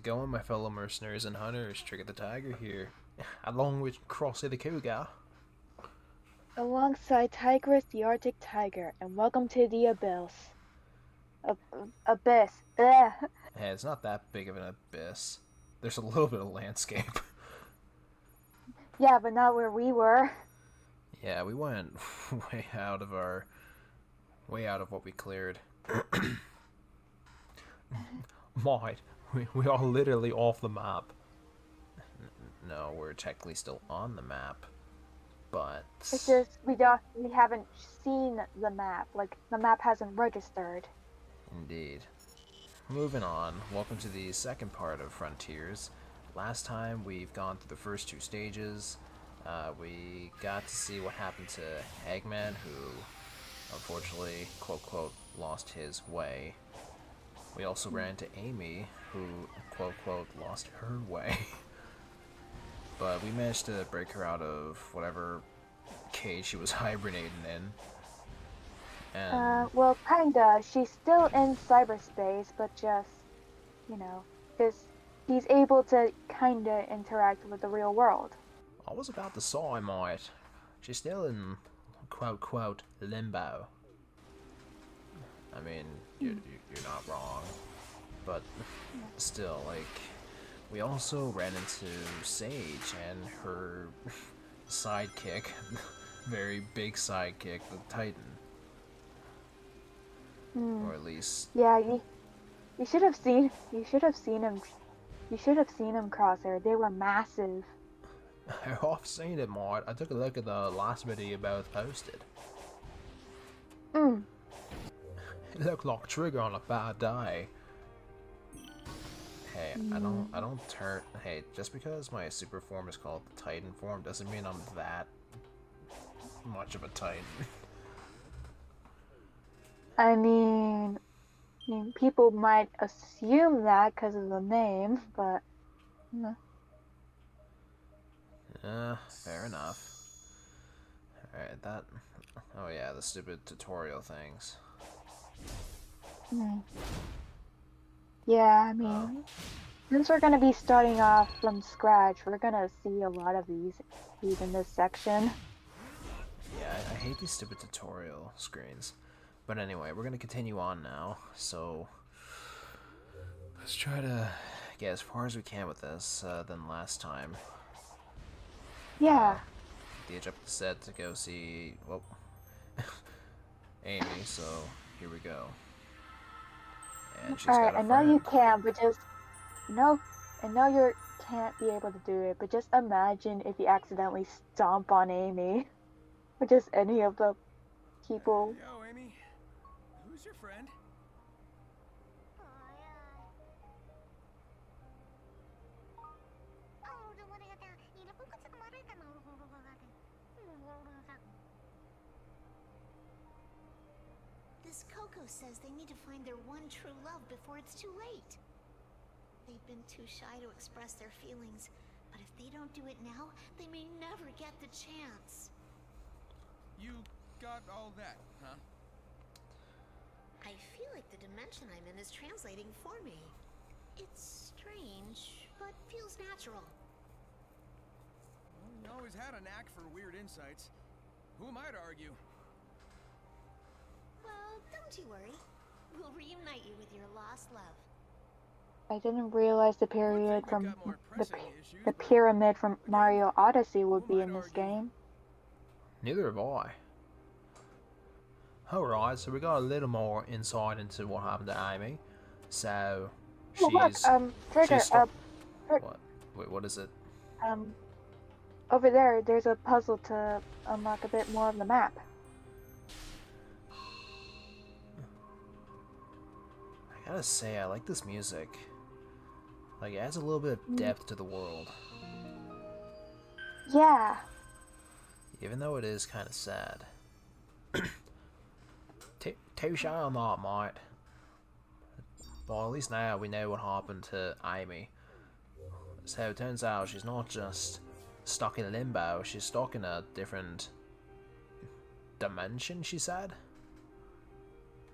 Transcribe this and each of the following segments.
it going, my fellow mercenaries and hunters? Trigger the Tiger here, along with Crossy the Cougar. Alongside Tigris the Arctic Tiger, and welcome to the Abyss. Abyss. Ugh. Hey, it's not that big of an abyss. There's a little bit of landscape. Yeah, but not where we were. Yeah, we went way out of what we cleared. Might, we are literally off the map. No, we're technically still on the map, but It's just we haven't seen the map. Like the map hasn't registered. indeed. Moving on, welcome to the second part of Frontiers. Last time we've gone through the first two stages. We got to see what happened to Eggman, who unfortunately, quote quote, lost his way. We also ran into Amy, who, quote quote, lost her way. But we managed to break her out of whatever cage she was hibernating in. And Well, kinda. She's still in cyberspace, but just, because he's able to kinda interact with the real world. I was about to say, mate, she's still in, quote quote, limbo. I mean, you're not wrong, but still, like, we also ran into Sage and her sidekick, very big sidekick, the Titan. Or at least... Yeah, you should have seen him. You should have seen him, Crosshair. They were massive. I've seen it, mate. I took a look at the last video you both posted. Mm. It looked like Trigger on a bad day. Hey, I don't turn... Hey, just because my super form is called the Titan form doesn't mean I'm that much of a Titan. I mean, people might assume that because of the name, but... Fair enough. Alright, that... Oh yeah, the stupid tutorial things. Yeah, I mean, since we're gonna be starting off from scratch, we're gonna see a lot of these in this section. Yeah, I hate these stupid tutorial screens. But anyway, we're gonna continue on now, so... Let's try to get as far as we can with this than last time. Yeah. DJ up the set to go see, well, Amy, so here we go. And she's Alright, got a I know friend. you can, but just... I know you can't be able to do it, but just imagine if you accidentally stomp on Amy. Or just any of the people. Yo, Amy. Who's your friend? This Coco says they need to find their one true love before it's too late. They've been too shy to express their feelings, but if they don't do it now, they may never get the chance. You got all that, huh? I feel like the dimension I'm in is translating for me. It's strange, but feels natural. Well, you always had a knack for weird insights. Who am I to argue? Well, don't you worry. We'll reunite you with your lost love. I didn't realize the period We've from got more the pressing issues, the but pyramid from again, Mario Odyssey would who be might in this argue? game. Neither have I. Alright, so we got a little more insight into what happened to Amy. So, Oh look, she's... Trigger, she's what? Wait, what is it? over there's a puzzle to unlock a bit more of the map. I gotta say, I like this music. Like, it adds a little bit of depth to the world. Yeah. Even though it is kind of sad. Touche on that, mate. Well, at least now we know what happened to Amy. So it turns out she's not just stuck in limbo, she's stuck in a different dimension, she said?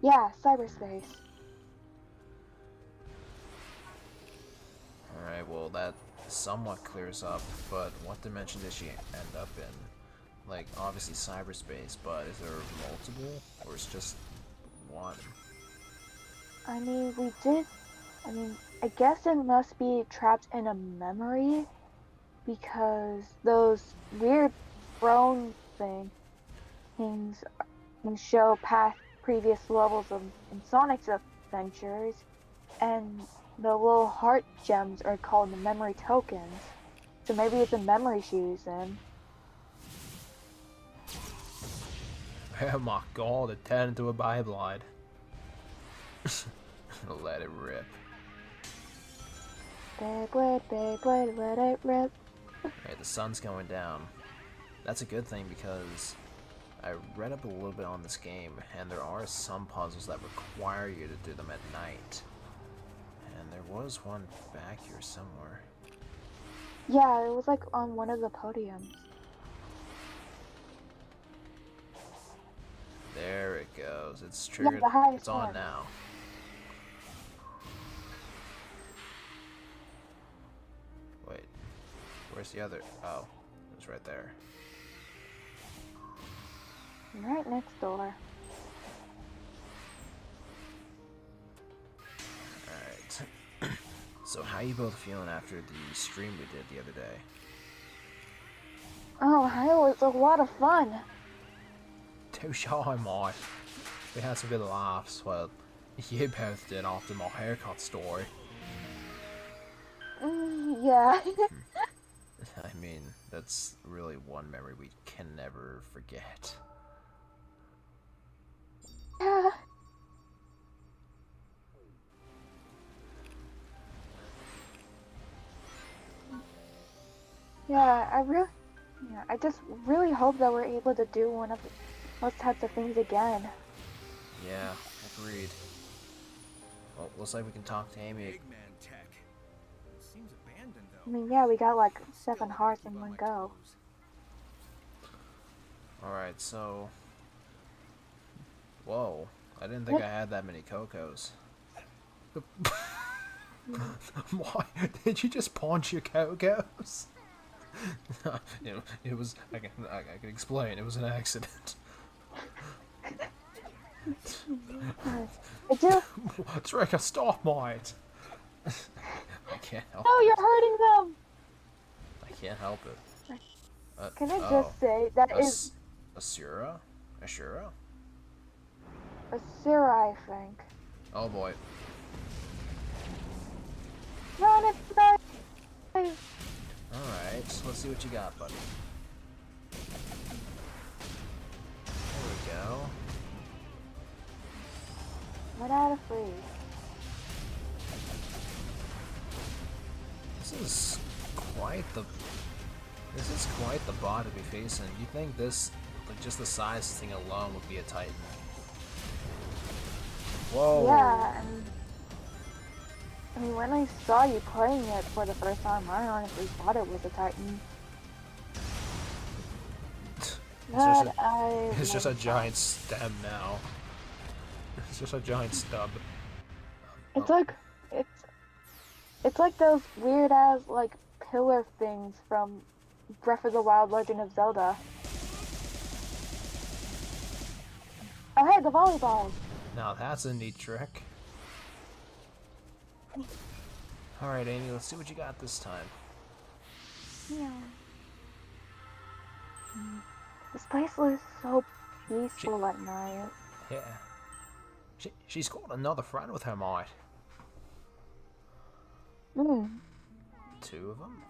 Yeah, cyberspace. Alright, well that somewhat clears up, but what dimension did she end up in? Like, obviously cyberspace, but is there multiple? Or is just one? I mean, I guess it must be trapped in a memory because those weird throne things can show past previous levels of in Sonic's adventures, and the little heart gems are called the memory tokens. So maybe it's a memory she was in. Oh my god, it turned into a Beyblade. Let it rip. Beyblade, let it rip. Alright, the sun's going down. That's a good thing because I read up a little bit on this game, and there are some puzzles that require you to do them at night. And there was one back here somewhere. Yeah, it was like on one of the podiums. There it goes. It's triggered. the highest It's on one. now. Wait. Where's the other? Oh, it was right there. Right next door. Alright. So how you both feeling after the stream we did the other day? Oh, it was a lot of fun. Too shy, mate. We had some good laughs. Well, you both did after my haircut story. Yeah. I mean, that's really one memory we can never forget. Yeah. I just really hope that we're able to do one of those types of things again. Yeah, agreed. Well, looks like we can talk to Amy. Big man tech. It seems abandoned I though. mean, yeah, we got like Still 7 never hearts keep in on one my go. toes. Alright, so... Whoa, I didn't think I had that many Cocos. Why? Did you just punch your Cocos? It was... I can explain, it was an accident. It just, Trigger, stop, mate! I can't help no, you're hurting them. I can't help it. Can I oh. just say that is Asura? Ashura? a Sarah, I think. Oh boy. Run it, run. Alright, let's see what you got, buddy. There we go. Run out of freeze. This is quite the bot to be facing. You think this, like just the size thing alone would be a Titan? Whoa. Yeah, and I mean, when I saw you playing it for the first time, I honestly thought it was a Titan. It's just a giant stem now. It's just a giant stub. It's like it's like those weird ass like pillar things from Breath of the Wild: Legend of Zelda. Oh hey, the volleyballs. Now that's a neat trick. Alright, Amy, let's see what you got this time. Yeah. This place was so peaceful at night. Yeah. She's got another friend with her, mate. Hmm. 2 of them?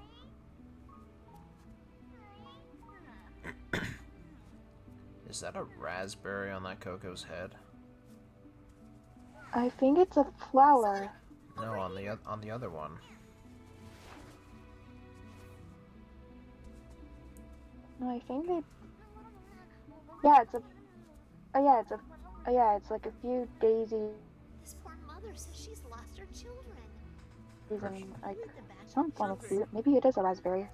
Is that a raspberry on that Coco's head? I think it's a flower. No, on the other one. No, I think it. Yeah, it's a. Oh yeah, it's a. Oh yeah, it's like a few daisies This poor mother says she's lost her children. and like The batch some of form of children. fruit. Maybe it is a raspberry.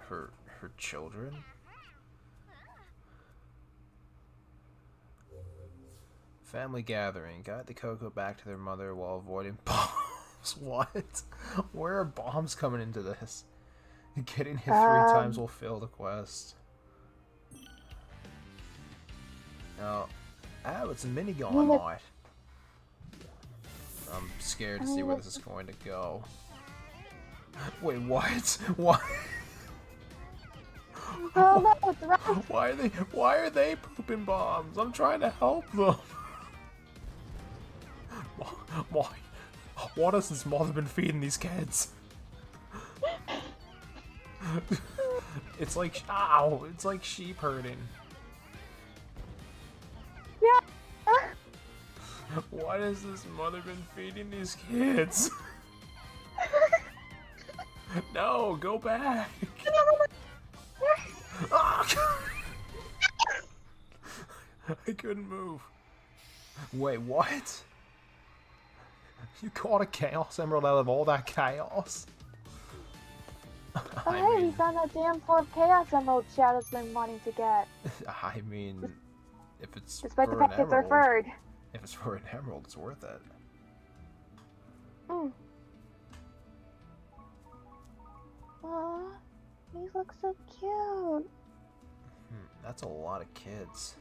Her children? Family gathering. Guide the Coco back to their mother while avoiding What? Where are bombs coming into this? Getting hit 3 times will fail the quest. Oh, it's a minigun, mate. I'm scared to see where this is going to go. Wait, what? What? Oh no, it's right. Why are they pooping bombs? I'm trying to help them. Why? What has this mother been feeding these kids? It's like, ow! It's like sheep herding. Yeah. What has this mother been feeding these kids? No, go back. I couldn't move. Wait, what? You caught a Chaos Emerald out of all that chaos? Oh hey, we found that damn full of Chaos Emerald Shadow's been wanting to get. I mean, if it's Despite for the fact an it's emerald, our third. if it's for an emerald, it's worth it. Mm. Aww, these look so cute. That's a lot of kids.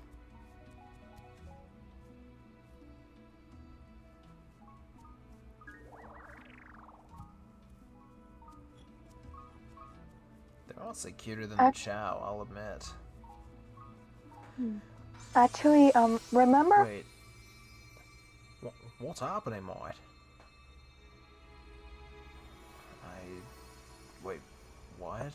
They're honestly cuter than the Chow, I'll admit. Actually, remember? Wait. What's happening, mate? Wait, what?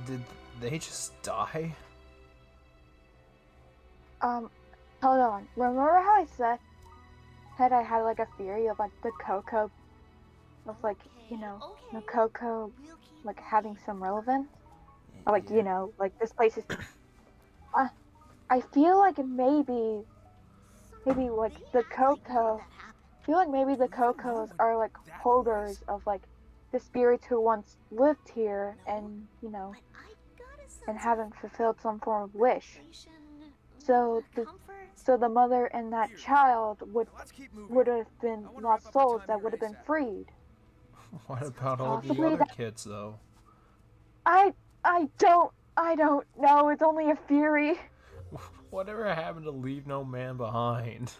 Did they just die? Hold on. Remember how I said I had like a theory of like the Coco, of like, you know, the Coco like having some relevance? Or like, you know, like this place is I feel like maybe like the Coco, I feel like maybe the Cocos are like holders of like the spirits who once lived here and, you know, and haven't fulfilled some form of wish. So the mother and that child would have been lost souls that would have been freed. What about all the Possibly other kids, though? I don't know. It's only a theory. Whatever happened to leave no man behind?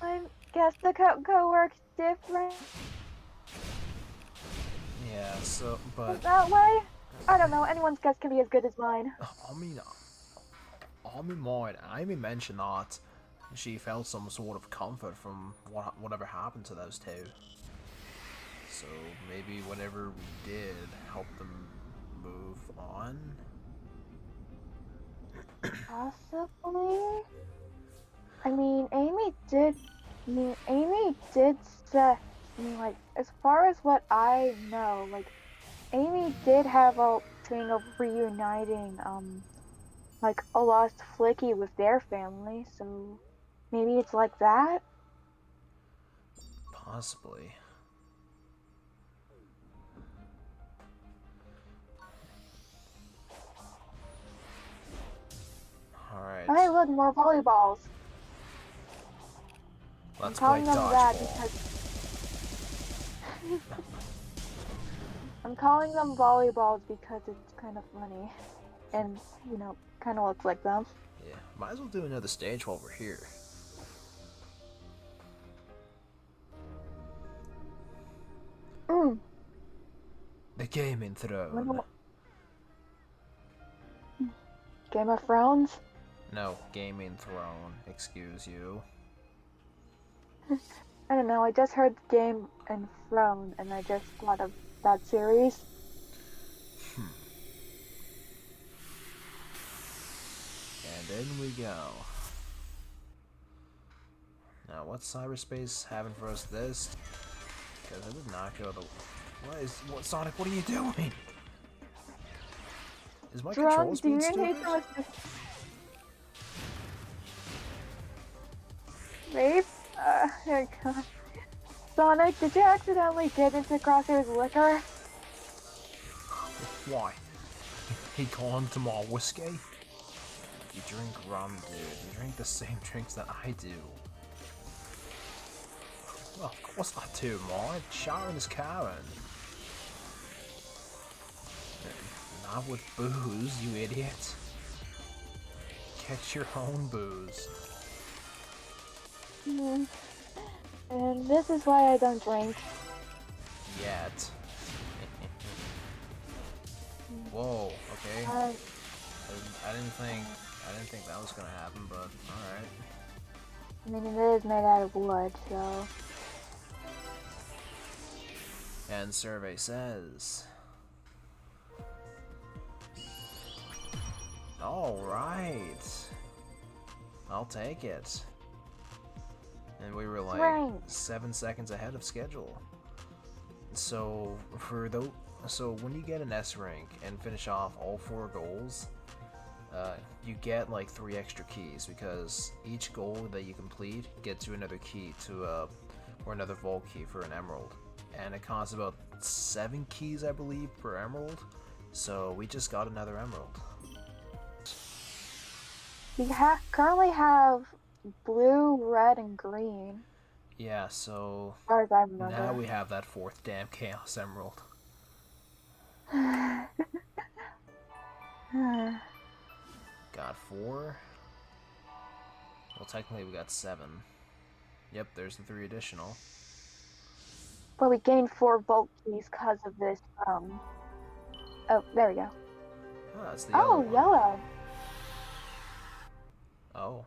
I guess the Coco works different. Yeah, so, but... That way? I don't know. Anyone's guess can be as good as mine. I mean, I mentioned that she felt some sort of comfort from whatever happened to those two. So maybe whatever we did helped them move on? Possibly? I mean, Amy did say, like, as far as what I know, like, Amy did have a thing of reuniting, like, a lost Flicky with their family, so maybe it's like that? Possibly. Alright. Hey, look, more volleyballs. Let's I'm play calling them that dodgeball. because I'm calling them volleyballs because it's kind of funny, and you know, kind of looks like them. Yeah, might as well do another stage while we're here. The Gaming Throne. Game of Thrones? No, Gaming Throne. Excuse you. I don't know. I just heard Game and Throne, and I just thought of that series. And in we go. Now, what's cyberspace having for us this? Because I did not go the... What, Sonic, what are you doing? Is my control speed stupid? Babe? Oh god. Sonic, did you accidentally get into Crosshair's liquor? Why? He called to my whiskey? You drink rum, dude. You drink the same drinks that I do. Well, of course I do, man. Sharon is Karen. Not with booze, you idiot. Get your own booze. And this is why I don't drink. Yet. Whoa, okay. I didn't think that was gonna happen, but alright. I mean, it is made out of wood, so... And survey says... Alright. I'll take it. And we were like Right. 7 seconds ahead of schedule. So so when you get an S rank and finish off all 4 goals, you get like 3 extra keys, because each goal that you complete gets you another key to or another vault key for an emerald, and it costs about 7 keys, I believe, per emerald. So we just got another emerald. We currently have blue, red, and green. Yeah, so As far as I remember. now we have that 4th damn chaos emerald. Got 4. Well, technically we got 7. Yep, there's the 3 additional. But we gained 4 vault keys because of this, Oh, there we go. Oh, that's the yellow one. Yellow. Oh.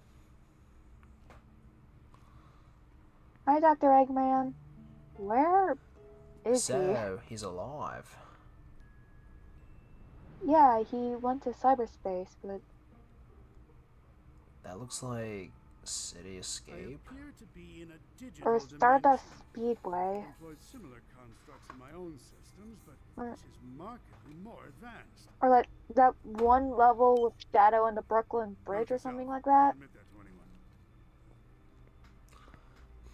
Hi, Dr. Eggman. Where is So, he's alive. he? Yeah, he went to cyberspace, but... That looks like City I Escape. appear to be in a digital Or Stardust dimension. Speedway. I employed similar constructs in my own systems, but Or- this is markedly more advanced. Or like that one level with Shadow and the Brooklyn Bridge or something like that. Admit that to anyone.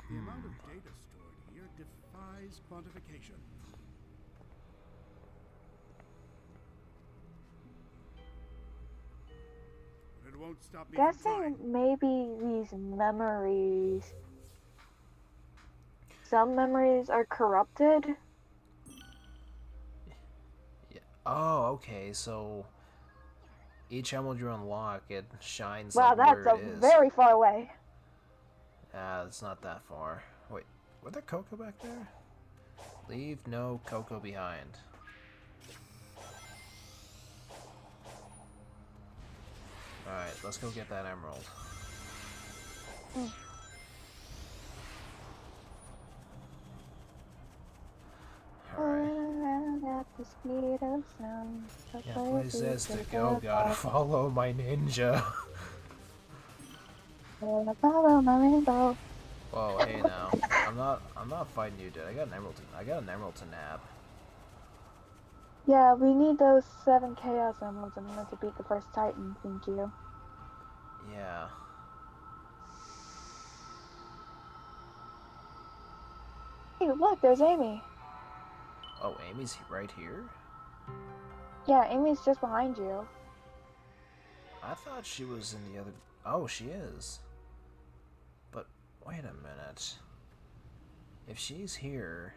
The amount of data stored here defies quantification. But it won't stop me from Guessing trying. maybe these memories... Some memories are corrupted. Yeah. Oh, okay, so each emerald you unlock, it shines Wow, like that's where it is. very far away. Ah, it's not that far. Wait, were there cocoa back there? Leave no cocoa behind. Alright, let's go get that emerald. Alright. At the speed of sound. Yeah, places to go, gotta follow my ninja. Follow my rainbow. Whoa, hey now. I'm not fighting you, dude. I got an emerald to nab. Yeah, we need those 7 Chaos Emeralds in order to beat the first Titan, thank you. Yeah. Hey, look, there's Amy. Oh, Amy's right here? Yeah, Amy's just behind you. I thought she was in the other... Oh, she is. But, wait a minute. If she's here...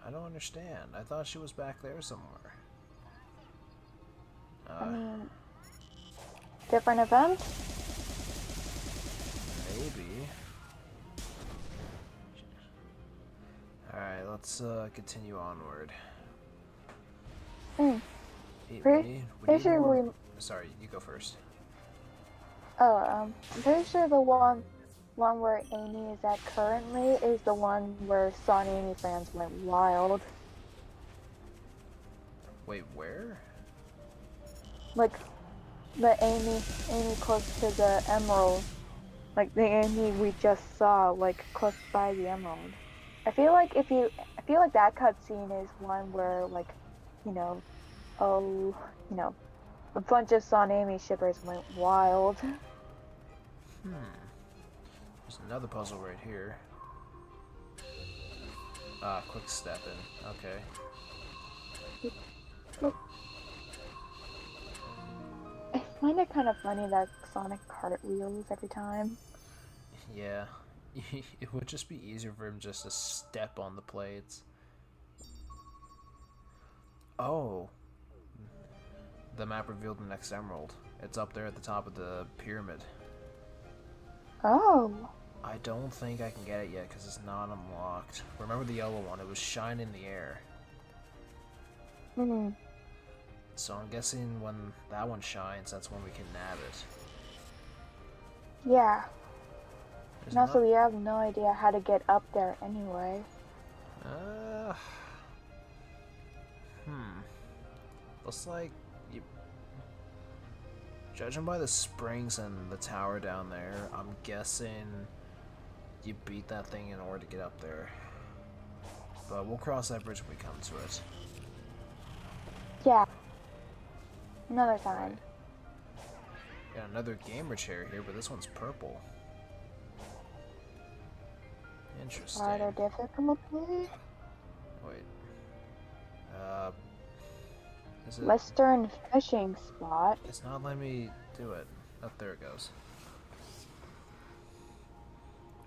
I don't understand. I thought she was back there somewhere. I mean, different events? Maybe. Alright, let's continue onward. Hmm. We Pretty need sure more... we... Sorry, you go first. Oh, I'm pretty sure the one where Amy is at currently is the one where Son Amy fans went wild. Wait, where? Like, the Amy close to the Emerald. Like, the Amy we just saw, like, close by the Emerald. I feel like that cutscene is one where, like, a bunch of Son Amy shippers went wild. There's another puzzle right here. quick stepping. Okay. I find it kind of funny that Sonic cartwheels every time. Yeah. It would just be easier for him just to step on the plates. Oh. The map revealed the next emerald. It's up there at the top of the pyramid. Oh. I don't think I can get it yet because it's not unlocked. Remember the yellow one? It was shine in the air. Hmm. So I'm guessing when that one shines, that's when we can nab it. Yeah. There's And also, not- we have no idea how to get up there anyway. Looks like you. Judging by the springs and the tower down there, I'm guessing you beat that thing in order to get up there. But we'll cross that bridge when we come to it. Yeah. Another time. Got another gamer chair here, but this one's purple. Interesting. Farther difficulty. Wait. Is it? Western fishing spot. It's not letting me do it. Oh, there it goes.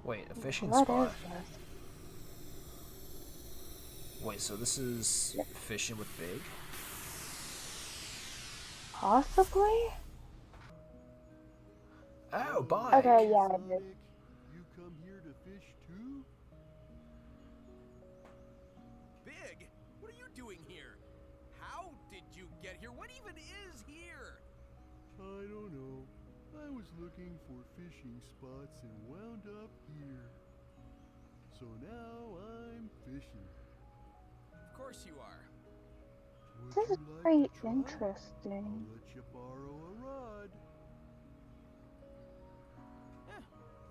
Wait, a fishing What spot. is this? Wait, so this is fishing with Big? Possibly? Oh, bye. Okay, yeah, it is. Sonic, you come here to fish too? Big, what are you doing here? How did you get here? What even is here? I don't know. I was looking for fishing spots and wound up here. So now I'm fishing. Of course you are. Would This is you like very to try? interesting. I'll let you borrow a rod.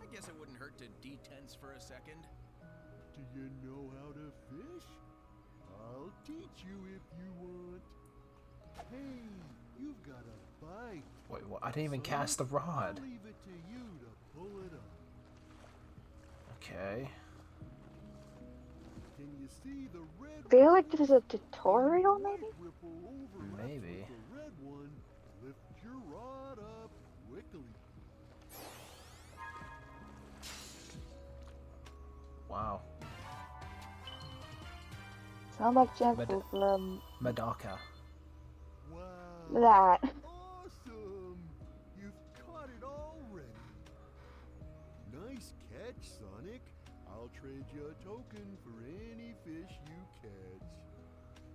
I guess it wouldn't hurt to detense for a second. Do you know how to fish? I'll teach you if you want. Hey, you've got a bite. Wait, what? I didn't even Son. cast the rod. I'll leave it to you to pull it up. Okay. Can you see the red I feel one? like this is a tutorial, maybe? White ripple overlaps Maybe. with the red one. Lift your rod up quickly. Wow. Sound like Jensen from Madaka. Wow. that. Awesome! You've caught it already. Nice catch, Sonic. I'll trade you a token for any fish you catch.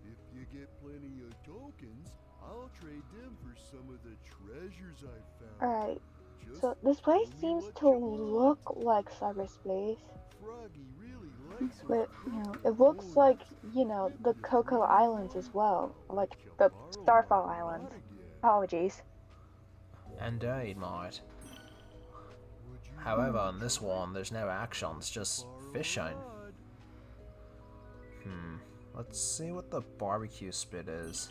If you get plenty of tokens, I'll trade them for some of the treasures I've found. Alright, Just so this place tell me seems what to you want. look like cyberspace. Froggy really likes it. But, it looks like, the Cocoa Islands as well. Like the Starfall Islands. Apologies. And it might. However, on this one, there's no action, it's just fishing. Let's see what the barbecue spit is.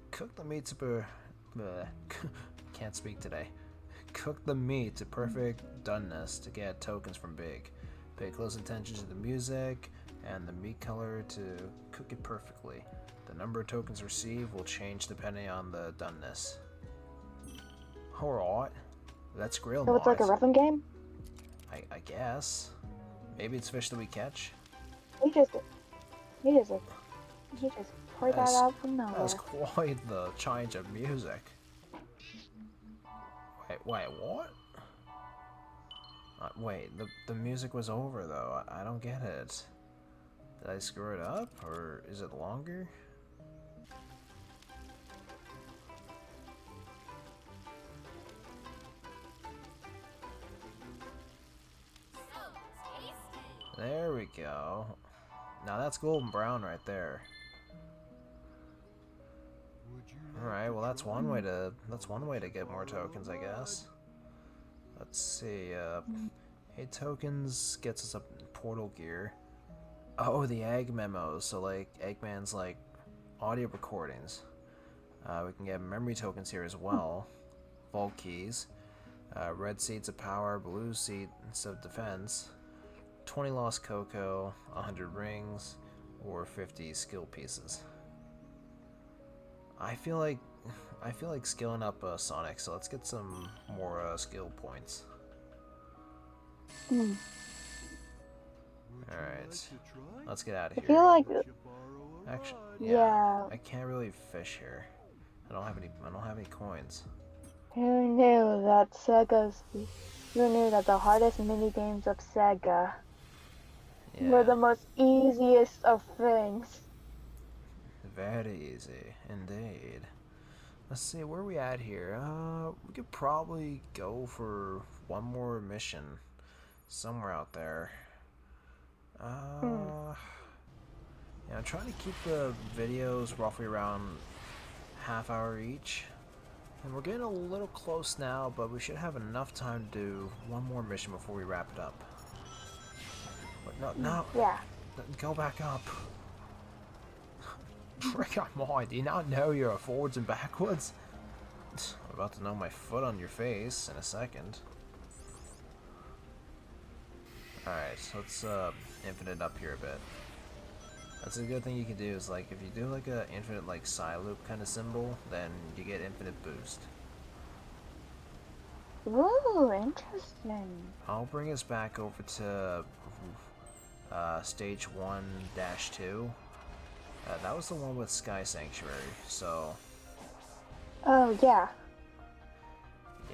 Cook the meat to bleh. Can't speak today. Cook the meat to perfect doneness to get tokens from Big. Pay close attention to the music and the meat color to cook it perfectly. The number of tokens received will change depending on the doneness. Alright, let's grill So it's like a mice. wrestling game? I guess. Maybe it's fish that we catch. He just poured that That's- out from That nowhere. was quite the change of music. Wait, what? Wait, the music was over though. I don't get it. Did I screw it up, or is it longer? There we go. Now that's golden brown right there. Alright, well that's one way to get more tokens, I guess. Let's see, 8 tokens gets us up in portal gear. Oh, the egg memos, so like Eggman's like audio recordings. We can get memory tokens here as well. Vault keys. Red seeds of power, blue seeds of defense. 20 lost cocoa, 100 rings, or 50 skill pieces. I feel like skilling up Sonic, so let's get some more skill points. Hmm. Would you Alright, like to try? let's get out of I here. feel like, Let you borrow a Actually, rod. yeah. I can't really fish here. I don't have any coins. Who knew that who knew that the hardest mini games of Sega were Yeah, the most easiest of things? very easy indeed. Let's see, where are we at here? We could probably go for one more mission somewhere out there. Yeah, I'm trying to keep the videos roughly around half hour each. And we're getting a little close now, but we should have enough time to do one more mission before we wrap it up. But no, Yeah. go back up. Trick on mine, do you not know you're forwards and backwards? I'm about to know my foot on your face in a second. Alright, so let's infinite up here a bit. That's a good thing you can do is like if you do like a infinite like side loop kind of symbol, then you get infinite boost. Ooh, interesting. I'll bring us back over to stage 1-2. That was the one with Sky Sanctuary, so Oh, yeah.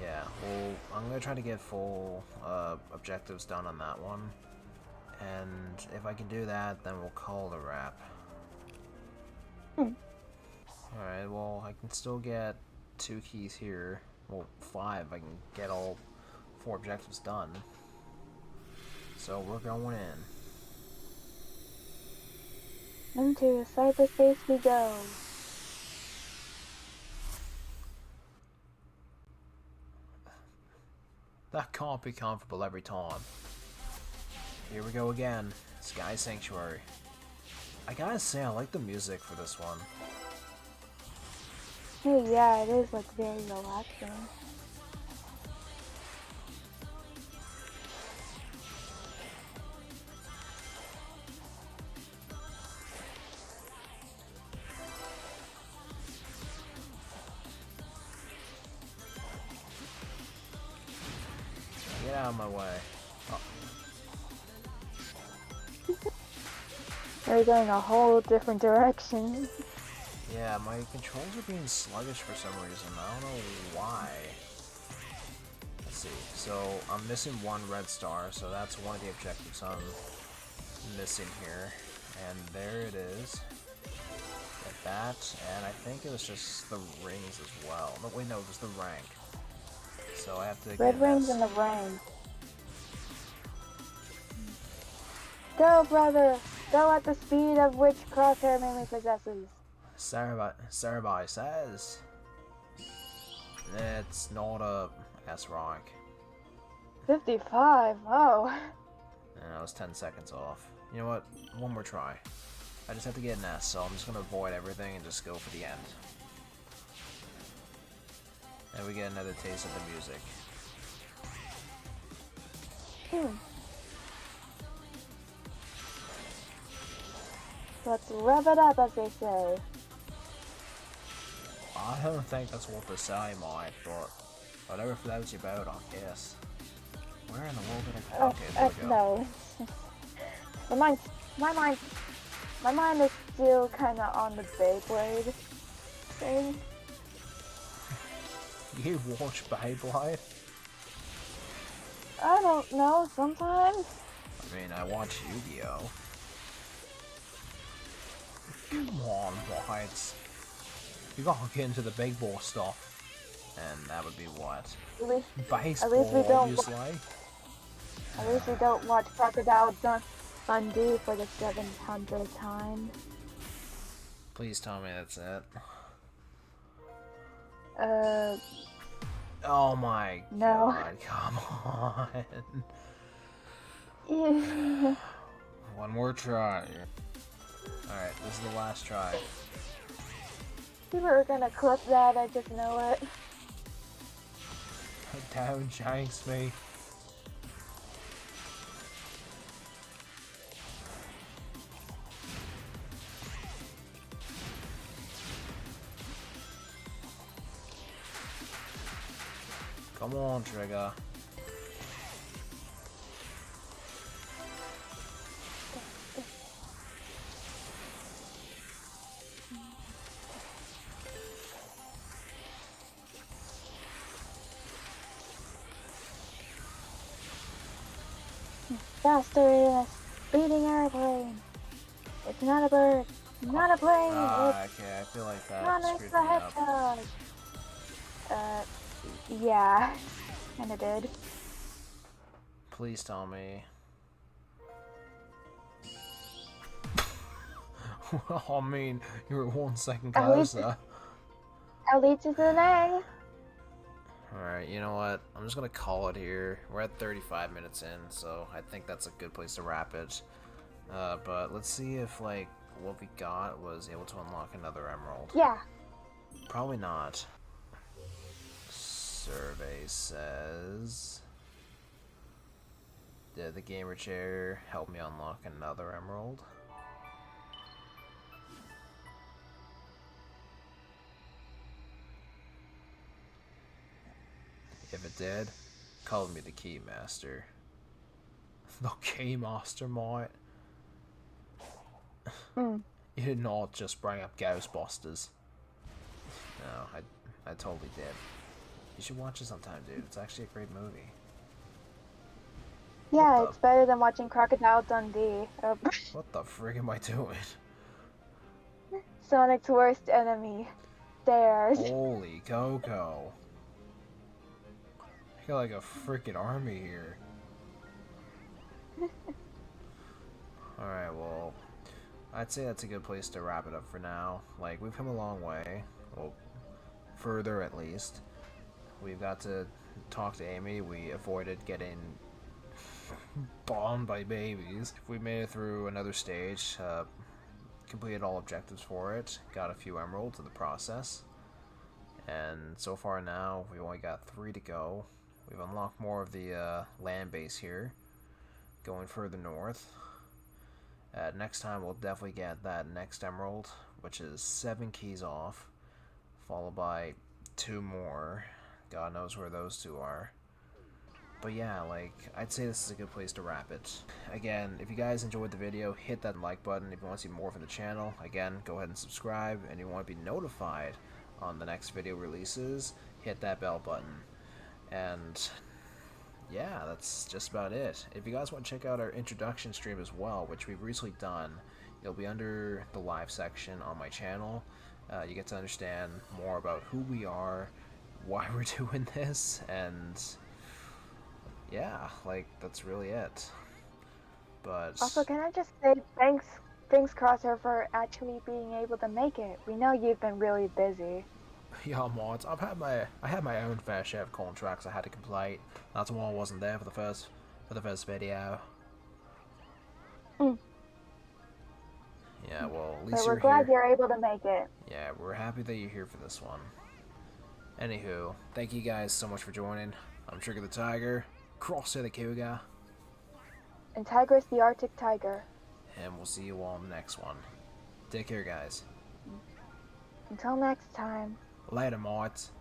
yeah, well, I'm gonna try to get full objectives done on that one. And if I can do that, then we'll call it a wrap. Alright, well, I can still get 2 keys here. Well, 5. I can get all 4 objectives done. So we're going in. Into cyberspace we go. That can't be comfortable every time. Here we go again. Sky Sanctuary. I gotta say, I like the music for this one. Hey, yeah, it is like very relaxing. Get out of my way. Oh, We're going a whole different direction. yeah, my controls are being sluggish for some reason. I don't know why. Let's see. So I'm missing 1 red star, so that's one of the objectives I'm missing here. And there it is. Get that, and I think it was just the rings as well. No, wait, no, it was the rank. So I have to Red get rings this. in the rain. Go, brother! Go at the speed of which Crosshair mainly possesses. Sarabai says it's not a S rank. 55, oh. And I was 10 seconds off. You know what? One more try. I just have to get an S, so I'm just gonna avoid everything and just go for the end. And we get another taste of the music. Let's rev it up, as they say. I don't think that's what they say, Mike, but whatever floats your boat, I guess. Where in the world did I go? Okay, there we go. No. My mind is still kind of on the Beyblade thing. You watch Beyblade? I don't know, sometimes. I mean, I watch Yu-Gi-Oh! Come on, Whites. You gotta get into the big ball stuff. And that would be what? At least, Baseball, we don't obviously. at least we don't watch Crocodile Dundee for the 700th time. Please tell me that's it. Oh my No. god, come on. Yeah. One more try. Alright, this is the last try. We were gonna clip that, I just know it. Don't jinx me. Come on, Trigger. Faster than a speeding airplane. It's not a bird. Not a plane. Okay, I feel like It's that Sonic screwed the me up. Hedgehog. Yeah, kinda did. Please tell me. Well, I mean, you were 1 second At least closer. it's an A. Alright, you know what? I'm just gonna call it here. We're at 35 minutes in, so I think that's a good place to wrap it. But let's see if, like, what we got was able to unlock another emerald. Yeah. Probably not. Survey says... Did the gamer chair help me unlock another emerald? If it did, call me the Keymaster. The Keymaster, mate. Mm. You did not just bring up Ghostbusters. No, I totally did. You should watch it sometime, dude. It's actually a great movie. Yeah, What it's better than watching Crocodile Dundee. What the frig am I doing? Sonic's worst enemy. Stairs. Holy Coco. I got like a freaking army here. Alright, well, I'd say that's a good place to wrap it up for now. Like, we've come a long way. Well, further at least. We've got to talk to Amy. We avoided getting bombed by babies. We made it through another stage. Completed all objectives for it. Got a few emeralds in the process. And so far now, we've only got 3 to go. We've unlocked more of the land base here. Going further north. Next time we'll definitely get that next emerald, which is 7 keys off, followed by 2 more. God knows where those 2 are. But yeah, like, I'd say this is a good place to wrap it. Again, if you guys enjoyed the video, hit that like button. If you want to see more from the channel, again, go ahead and subscribe. And if you want to be notified on the next video releases, hit that bell button. And yeah, that's just about it. If you guys want to check out our introduction stream as well, which we've recently done, it'll be under the live section on my channel. You get to understand more about who we are, why we're doing this, and yeah, like, that's really it. But Also, can I just say thanks, Crosser, for actually being able to make it. We know you've been really busy. yeah, mods, I had my own fair share of contracts I had to complete. That's why I wasn't there for the first video. Mm. Yeah, well, at But least we're you're glad here. you're able to make it. Yeah, we're happy that you're here for this one. Anywho, thank you guys so much for joining. I'm Trigger the Tiger, Crosshair the Cougar, And Tigris the Arctic Tiger. and we'll see you all in the next one. Take care, guys. Until next time. Later, mates.